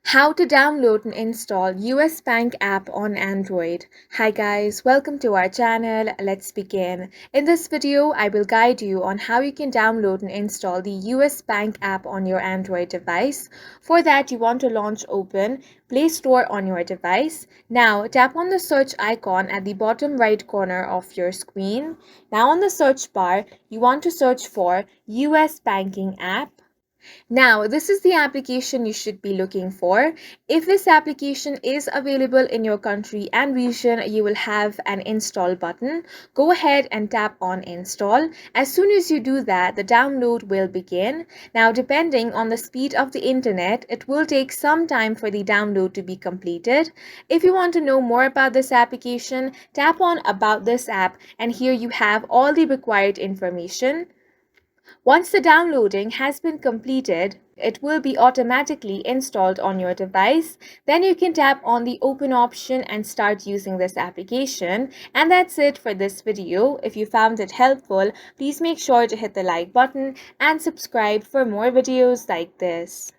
How to download and install US Bank app on Android. Hi guys, welcome to our channel. Let's begin. In this video, I will guide you on how you can download and install the US Bank app on your Android device. For that, you want to open Play Store on your device. Now, tap on the search icon at the bottom right corner of your screen. Now on the search bar, you want to search for US Banking app. Now, this is the application you should be looking for. If this application is available in your country and region, you will have an install button. Go ahead and tap on install. As soon as you do that, the download will begin. Now, depending on the speed of the internet, it will take some time for the download to be completed. If you want to know more about this application, tap on about this app, and here you have all the required information. Once the downloading has been completed, it will be automatically installed on your device. Then you can tap on the open option and start using this application. And that's it for this video. If you found it helpful, please make sure to hit the like button and subscribe for more videos like this.